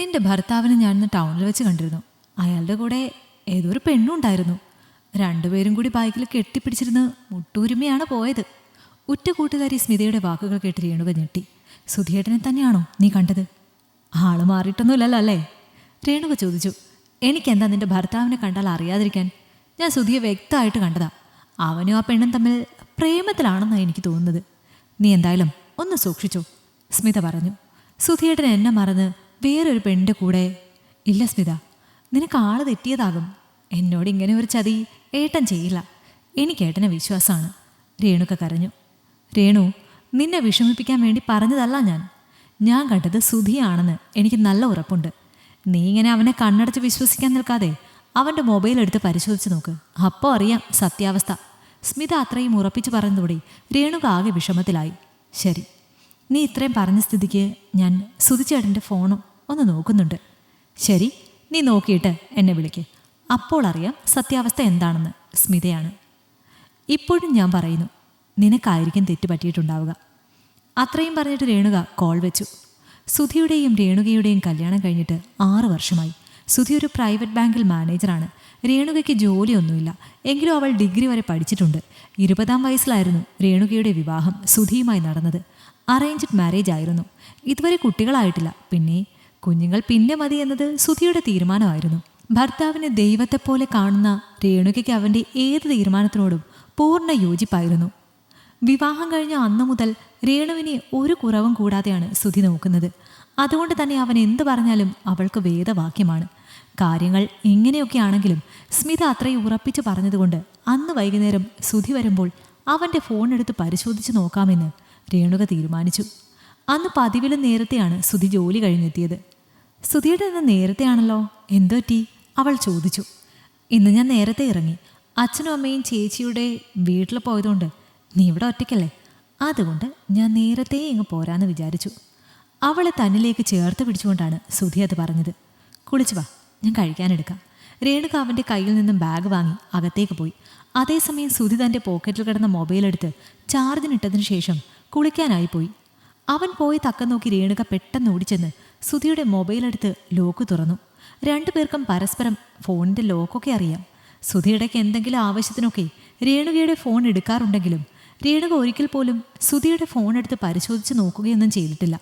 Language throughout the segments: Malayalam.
നിന്റെ ഭർത്താവിനെ ഞാനിന്ന് ടൗണിൽ വെച്ച് കണ്ടിരുന്നു. അയാളുടെ കൂടെ ഏതൊരു പെണ്ണും ഉണ്ടായിരുന്നു. രണ്ടുപേരും കൂടി ബൈക്കിൽ കെട്ടിപ്പിടിച്ചിരുന്ന് മുട്ടൂരുമയാണ് പോയത്. ഉറ്റ കൂട്ടുകാരി സ്മിതയുടെ വാക്കുകൾ കേട്ട് രേണുക ഞെട്ടി. സുധിയേട്ടനെ തന്നെയാണോ നീ കണ്ടത്? ആള് മാറിയിട്ടൊന്നുമില്ലല്ലോ അല്ലേ? രേണുക ചോദിച്ചു. എനിക്കെന്താ നിന്റെ ഭർത്താവിനെ കണ്ടാൽ അറിയാതിരിക്കാൻ? ഞാൻ സുധിയെ വ്യക്തമായിട്ട് കണ്ടതാ. അവനും ആ പെണ്ണും തമ്മിൽ പ്രേമത്തിലാണെന്നാണ് എനിക്ക് തോന്നുന്നത്. നീ എന്തായാലും ഒന്ന് സൂക്ഷിച്ചോ, സ്മിത പറഞ്ഞു. സുധിയേട്ടൻ എന്നെ മറന്ന് വേറൊരു പെണ്ണിൻ്റെ കൂടെ? ഇല്ല സ്മിത, നിനക്ക് ആള് തെറ്റിയതാകും. എന്നോട് ഇങ്ങനെ ഒരു ചതി ഏട്ടൻ ചെയ്യില്ല. എനിക്ക് ഏട്ടനെ വിശ്വാസമാണ്. രേണുക കരഞ്ഞു. രേണു, നിന്നെ വിഷമിപ്പിക്കാൻ വേണ്ടി പറഞ്ഞതല്ല ഞാൻ കണ്ടത് സുധിയാണെന്ന് എനിക്ക് നല്ല ഉറപ്പുണ്ട്. നീ ഇങ്ങനെ അവനെ കണ്ണടച്ച് വിശ്വസിക്കാൻ നിൽക്കാതെ അവൻ്റെ മൊബൈൽ എടുത്ത് പരിശോധിച്ച് നോക്ക്. അപ്പോൾ അറിയാം സത്യാവസ്ഥ. സ്മിത അത്രയും ഉറപ്പിച്ച് പറഞ്ഞതോടെ രേണുക ആകെ വിഷമത്തിലായി. ശരി, നീ ഇത്രയും പറഞ്ഞ സ്ഥിതിക്ക് ഞാൻ സുധിച്ചേട്ടൻ്റെ ഫോണും ഒന്ന് നോക്കുന്നുണ്ട്. ശരി, നീ നോക്കിയിട്ട് എന്നെ വിളിക്ക്. അപ്പോൾ അറിയാം സത്യാവസ്ഥ എന്താണെന്ന്. സ്മിതയാണ്. ഇപ്പോഴും ഞാൻ പറയുന്നു, നിനക്കായിരിക്കും തെറ്റ് പറ്റിയിട്ടുണ്ടാവുക. അത്രയും പറഞ്ഞിട്ട് രേണുക കോൾ വെച്ചു. സുധിയുടെയും രേണുകയുടെയും കല്യാണം കഴിഞ്ഞിട്ട് 6 വർഷമായി. സുധി ഒരു പ്രൈവറ്റ് ബാങ്കിൽ മാനേജറാണ്. രേണുകയ്ക്ക് ജോലിയൊന്നുമില്ല. എങ്കിലും അവൾ ഡിഗ്രി വരെ പഠിച്ചിട്ടുണ്ട്. 20-ാം വയസ്സിലായിരുന്നു രേണുകയുടെ വിവാഹം സുധിയുമായി നടന്നത്. അറേഞ്ച്ഡ് മാരേജ് ആയിരുന്നു. ഇതുവരെ കുട്ടികളായിട്ടില്ല. പിന്നെ കുഞ്ഞുങ്ങൾ പിന്നെ മതി എന്നത് സുധിയുടെ തീരുമാനമായിരുന്നു. ഭർത്താവിനെ ദൈവത്തെപ്പോലെ കാണുന്ന രേണുകയ്ക്ക് അവൻ്റെ ഏത് തീരുമാനത്തിനോടും പൂർണ്ണ യോജിപ്പായിരുന്നു. വിവാഹം കഴിഞ്ഞ അന്നു മുതൽ രേണുവിനെ ഒരു കുറവും കൂടാതെയാണ് സുധി നോക്കുന്നത്. അതുകൊണ്ട് തന്നെ അവൻ എന്തു പറഞ്ഞാലും അവൾക്ക് വേദവാക്യമാണ്. കാര്യങ്ങൾ എങ്ങനെയൊക്കെ ആണെങ്കിലും സ്മിത അത്രയും ഉറപ്പിച്ച് പറഞ്ഞതുകൊണ്ട് അന്ന് വൈകുന്നേരം സുധി വരുമ്പോൾ അവൻ്റെ ഫോൺ എടുത്ത് പരിശോധിച്ച് നോക്കാമെന്ന് രേണുക തീരുമാനിച്ചു. അന്ന് പതിവിലും നേരത്തെയാണ് സുധി ജോലി കഴിഞ്ഞെത്തിയത്. സുധിയുടെ ഇന്ന് നേരത്തെയാണല്ലോ, എന്തോ ടീ? അവൾ ചോദിച്ചു. ഇന്ന് ഞാൻ നേരത്തെ ഇറങ്ങി. അച്ഛനും അമ്മയും ചേച്ചിയുടെ വീട്ടിൽ പോയതുകൊണ്ട് നീ ഇവിടെ ഒറ്റയ്ക്കല്ലേ, അതുകൊണ്ട് ഞാൻ നേരത്തെ ഇങ്ങ് പോരാന്ന് വിചാരിച്ചു. അവളെ തന്നിലേക്ക് ചേർത്ത് പിടിച്ചുകൊണ്ടാണ് സുധി അത് പറഞ്ഞത്. കുളിച്ചു വാ, ഞാൻ കഴിക്കാനെടുക്കാം. രേണുക അവൻ്റെ കയ്യിൽ നിന്നും ബാഗ് വാങ്ങി അകത്തേക്ക് പോയി. അതേസമയം സുധി തൻ്റെ പോക്കറ്റിൽ കിടന്ന മൊബൈലെടുത്ത് ചാർജിനിട്ടതിന് ശേഷം കുളിക്കാനായി പോയി. അവൻ പോയി തക്കം നോക്കി രേണുക പെട്ടെന്ന് ഓടിച്ചെന്ന് സുധിയുടെ മൊബൈലെടുത്ത് ലോക്ക് തുറന്നു. രണ്ടുപേർക്കും പരസ്പരം ഫോണിൻ്റെ ലോക്കൊക്കെ അറിയാം. സുധിയുടെക്ക് എന്തെങ്കിലും ആവശ്യത്തിനൊക്കെ രേണുകയുടെ ഫോൺ എടുക്കാറുണ്ടെങ്കിലും രേണുക ഒരിക്കൽ പോലും സുധിയുടെ ഫോൺ എടുത്ത് പരിശോധിച്ച് നോക്കുകയൊന്നും ചെയ്തിട്ടില്ല.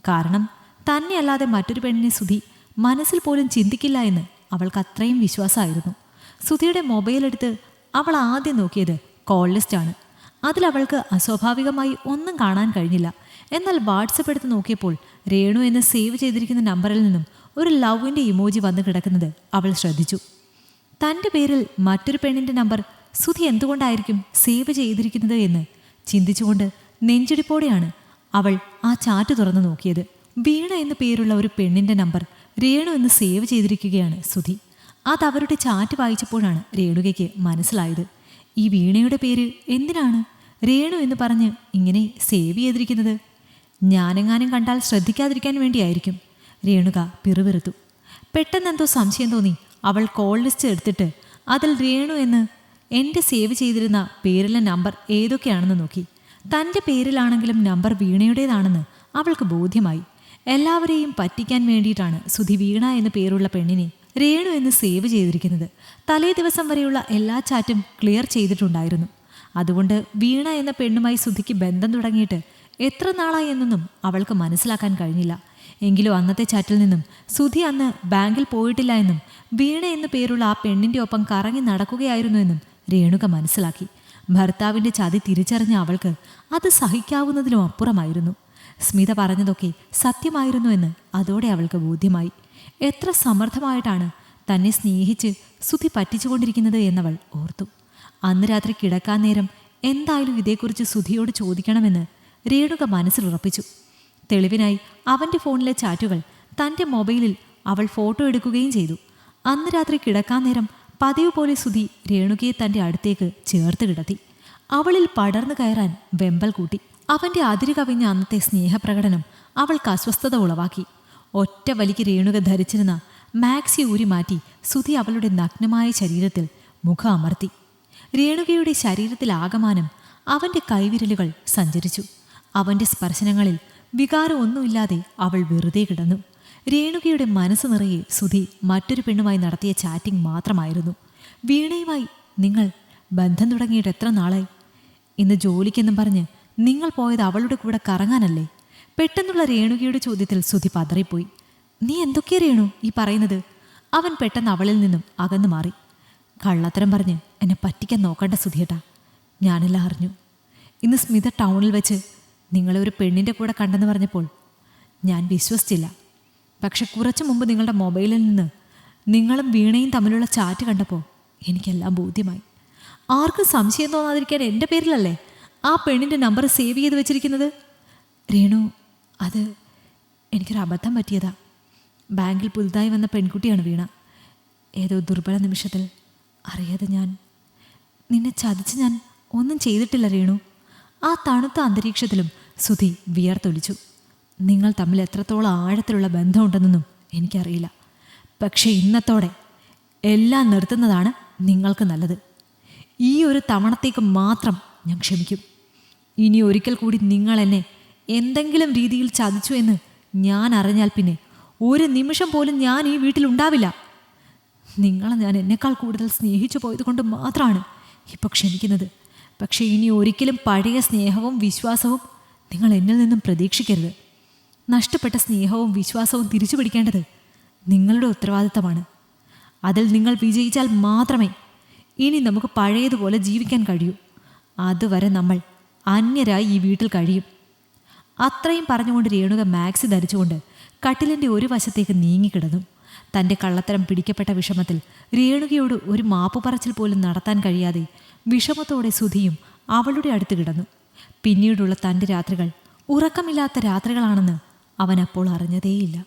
കാരണം തന്നെയല്ലാതെ മറ്റൊരു പെണ്ണിനെ സുധി മനസ്സിൽ പോലും ചിന്തിക്കില്ല എന്ന് അവൾക്ക് അത്രയും വിശ്വാസമായിരുന്നു. സുധിയുടെ മൊബൈലെടുത്ത് അവൾ ആദ്യം നോക്കിയത് കോൾ ലിസ്റ്റാണ്. അതിലവൾക്ക് അസ്വാഭാവികമായി ഒന്നും കാണാൻ കഴിഞ്ഞില്ല. എന്നാൽ വാട്സപ്പ് എടുത്ത് നോക്കിയപ്പോൾ രേണു എന്ന് സേവ് ചെയ്തിരിക്കുന്ന നമ്പറിൽ നിന്നും ഒരു ലവിൻ്റെ ഇമോജി വന്ന് കിടക്കുന്നത് അവൾ ശ്രദ്ധിച്ചു. തൻ്റെ പേരിൽ മറ്റൊരു പെണ്ണിൻ്റെ നമ്പർ സുധി എന്തുകൊണ്ടായിരിക്കും സേവ് ചെയ്തിരിക്കുന്നത് എന്ന് ചിന്തിച്ചുകൊണ്ട് നെഞ്ചിടിപ്പോടെയാണ് അവൾ ആ ചാറ്റ് തുറന്നു നോക്കിയത്. വീണ എന്ന പേരുള്ള ഒരു പെണ്ണിൻ്റെ നമ്പർ രേണു എന്ന് സേവ് ചെയ്തിരിക്കുകയാണ് സുധി. അത് അവരുടെ ചാറ്റ് വായിച്ചപ്പോഴാണ് രേണുകയ്ക്ക് മനസ്സിലായത്. ഈ വീണയുടെ പേര് എന്തിനാണ് രേണു എന്ന് പറഞ്ഞ് ഇങ്ങനെ സേവ് ചെയ്തിരിക്കുന്നത്? ഞാനെങ്ങാനും കണ്ടാൽ ശ്രദ്ധിക്കാതിരിക്കാൻ വേണ്ടിയായിരിക്കും. രേണുക പിറുപിറുത്തു. പെട്ടെന്നെന്തോ സംശയം തോന്നി അവൾ കോൾ ലിസ്റ്റ് എടുത്തിട്ട് അതിൽ രേണു എന്ന് എൻ്റെ സേവ് ചെയ്തിരുന്ന പേരിലെ നമ്പർ ഏതൊക്കെയാണെന്ന് നോക്കി. തൻ്റെ പേരിലാണെങ്കിലും നമ്പർ വീണയുടേതാണെന്ന് അവൾക്ക് ബോധ്യമായി. എല്ലാവരെയും പറ്റിക്കാൻ വേണ്ടിയിട്ടാണ് സുധി വീണ എന്ന പേരുള്ള പെണ്ണിനെ രേണു എന്ന് സേവ് ചെയ്തിരിക്കുന്നത്. തലേ ദിവസം വരെയുള്ള എല്ലാ ചാറ്റും ക്ലിയർ ചെയ്തിട്ടുണ്ടായിരുന്നു. അതുകൊണ്ട് വീണ എന്ന പെണ്ണുമായി സുധിക്ക് ബന്ധം തുടങ്ങിയിട്ട് എത്ര നാളായി എന്നൊന്നും അവൾക്ക് മനസ്സിലാക്കാൻ കഴിഞ്ഞില്ല. എങ്കിലും അന്നത്തെ ചാറ്റിൽ നിന്നും സുധി അന്ന് ബാങ്കിൽ പോയിട്ടില്ല എന്നും വീണ എന്ന പേരുള്ള ആ പെണ്ണിൻ്റെ ഒപ്പം കറങ്ങി നടക്കുകയായിരുന്നു എന്നും രേണുക മനസ്സിലാക്കി. ഭർത്താവിൻ്റെ ചതി തിരിച്ചറിഞ്ഞ അവൾക്ക് അത് സഹിക്കാവുന്നതിലും അപ്പുറമായിരുന്നു. സ്മിത പറഞ്ഞതൊക്കെ സത്യമായിരുന്നു എന്ന് അതോടെ അവൾക്ക് ബോധ്യമായി. എത്ര സമർത്ഥമായിട്ടാണ് തന്നെ സ്നേഹിച്ച് സുധി പറ്റിച്ചുകൊണ്ടിരിക്കുന്നത് എന്നവൾ ഓർത്തു. അന്ന് രാത്രി കിടക്കാൻ നേരം എന്തായാലും ഇതേക്കുറിച്ച് സുധിയോട് ചോദിക്കണമെന്ന് രേണുക മനസ്സിലുറപ്പിച്ചു. തെളിവിനായി അവൻ്റെ ഫോണിലെ ചാറ്റുകൾ തൻ്റെ മൊബൈലിൽ അവൾ ഫോട്ടോ എടുക്കുകയും ചെയ്തു. അന്ന് രാത്രി കിടക്കാൻ നേരം പതിവ് പോലെ സുധി രേണുകയെ തൻ്റെ അടുത്തേക്ക് ചേർത്ത് കിടത്തി. അവളിൽ പടർന്നു കയറാൻ വെമ്പൽ കൂട്ടി. അവൻ്റെ അതിര് കവിഞ്ഞ അന്നത്തെ സ്നേഹപ്രകടനം അവൾക്ക് അസ്വസ്ഥത ഉളവാക്കി. ഒറ്റ വലിക്ക് രേണുക ധരിച്ചിരുന്ന മാക്സി ഊരി മാറ്റി സുധി അവളുടെ നഗ്നമായ ശരീരത്തിൽ മുഖം അമർത്തി. രേണുകയുടെ ശരീരത്തിലാകമാനം അവൻ്റെ കൈവിരലുകൾ സഞ്ചരിച്ചു. അവൻ്റെ സ്പർശനങ്ങളിൽ വികാരം ഒന്നുമില്ലാതെ അവൾ വെറുതെ കിടന്നു. രേണുകയുടെ മനസ്സ് നിറയെ സുധി മറ്റൊരു പെണ്ണുമായി നടത്തിയ ചാറ്റിംഗ് മാത്രമായിരുന്നു. വീണയുമായി നിങ്ങൾ ബന്ധം തുടങ്ങിയിട്ട് എത്ര നാളായി? ഇന്ന് ജോലിക്കെന്നും പറഞ്ഞ് നിങ്ങൾ പോയത് അവളുടെ കൂടെ കറങ്ങാനല്ലേ? പെട്ടെന്നുള്ള രേണുകയുടെ ചോദ്യത്തിൽ സുധി പതറിപ്പോയി. നീ എന്തൊക്കെയാ രേണു ഈ പറയുന്നത്? അവൻ പെട്ടെന്ന് അവളിൽ നിന്നും അകന്നു മാറി. കള്ളത്തരം പറഞ്ഞ് എന്നെ പറ്റിക്കാൻ നോക്കണ്ട സുധിയേട്ടാ. ഞാനെല്ലാം അറിഞ്ഞു. ഇന്ന് സ്മിത ടൗണിൽ വെച്ച് നിങ്ങളെ ഒരു പെണ്ണിൻ്റെ കൂടെ കണ്ടെന്ന് പറഞ്ഞപ്പോൾ ഞാൻ വിശ്വസിച്ചില്ല. പക്ഷെ കുറച്ചു മുമ്പ് നിങ്ങളുടെ മൊബൈലിൽ നിന്ന് നിങ്ങളും വീണയും തമ്മിലുള്ള ചാറ്റ് കണ്ടപ്പോൾ എനിക്കെല്ലാം ബോധ്യമായി. ആർക്കും സംശയം തോന്നാതിരിക്കാൻ എൻ്റെ പേരിലല്ലേ ആ പെണ്ണിൻ്റെ നമ്പർ സേവ് ചെയ്ത് വെച്ചിരിക്കുന്നത്? രേണു, അത് എനിക്കൊരു അബദ്ധം പറ്റിയതാ. ബാങ്കിൽ പുതുതായി വന്ന പെൺകുട്ടിയാണ് വീണ. ഏതോ ദുർബല നിമിഷത്തിൽ അറിയാതെ നിന്നെ ചതിച്ച് ഞാൻ ഒന്നും ചെയ്തിട്ടില്ല രേണു. ആ തണുത്ത അന്തരീക്ഷത്തിലും സുധി വിയർത്തൊലിച്ചു. നിങ്ങൾ തമ്മിൽ എത്രത്തോളം ആഴത്തിലുള്ള ബന്ധമുണ്ടെന്നൊന്നും എനിക്കറിയില്ല. പക്ഷേ ഇന്നത്തോടെ എല്ലാം നിർത്തുന്നതാണ് നിങ്ങൾക്ക് നല്ലത്. ഈ ഒരു തവണത്തേക്ക് മാത്രം ഞാൻ ക്ഷമിക്കും. ഇനി ഒരിക്കൽ കൂടി നിങ്ങൾ എന്നെ എന്തെങ്കിലും രീതിയിൽ ചതിച്ചു എന്ന് ഞാൻ അറിഞ്ഞാൽ പിന്നെ ഒരു നിമിഷം പോലും ഞാൻ ഈ വീട്ടിലുണ്ടാവില്ല. നിങ്ങളെ ഞാൻ എന്നെക്കാൾ കൂടുതൽ സ്നേഹിച്ചു പോയത് കൊണ്ട് മാത്രമാണ് ഇപ്പോൾ ക്ഷമിക്കുന്നത്. പക്ഷേ ഇനി ഒരിക്കലും പഴയ സ്നേഹവും വിശ്വാസവും നിങ്ങൾ എന്നിൽ നിന്നും പ്രതീക്ഷിക്കരുത്. നഷ്ടപ്പെട്ട സ്നേഹവും വിശ്വാസവും തിരിച്ചു പിടിക്കേണ്ടത് നിങ്ങളുടെ ഉത്തരവാദിത്തമാണ്. അതിൽ നിങ്ങൾ വിജയിച്ചാൽ മാത്രമേ ഇനി നമുക്ക് പഴയതുപോലെ ജീവിക്കാൻ കഴിയൂ. അതുവരെ നമ്മൾ അന്യരായി ഈ വീട്ടിൽ കഴിയും. അത്രയും പറഞ്ഞുകൊണ്ട് രേണുക മാക്സി ധരിച്ചുകൊണ്ട് കട്ടിലിൻ്റെ ഒരു വശത്തേക്ക് നീങ്ങിക്കിടന്നു. തൻ്റെ കള്ളത്തരം പിടിക്കപ്പെട്ട വിഷമത്തിൽ രേണുകയോട് ഒരു മാപ്പു പറച്ചിൽ പോലും നടത്താൻ കഴിയാതെ വിഷമത്തോടെ സുധിയും അവളുടെ അടുത്ത് കിടന്നു. പിന്നീടുള്ള തൻ്റെ രാത്രികൾ ഉറക്കമില്ലാത്ത രാത്രികളാണെന്ന് അവൻ അപ്പോൾ അറിഞ്ഞതേയില്ല.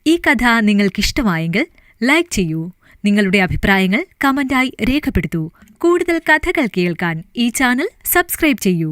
ഈ കഥ നിങ്ങൾക്കിഷ്ടമായെങ്കിൽ ലൈക്ക് ചെയ്യൂ. നിങ്ങളുടെ അഭിപ്രായങ്ങൾ കമന്റായി രേഖപ്പെടുത്തൂ. കൂടുതൽ കഥകൾ കേൾക്കാൻ ഈ ചാനൽ സബ്സ്ക്രൈബ് ചെയ്യൂ.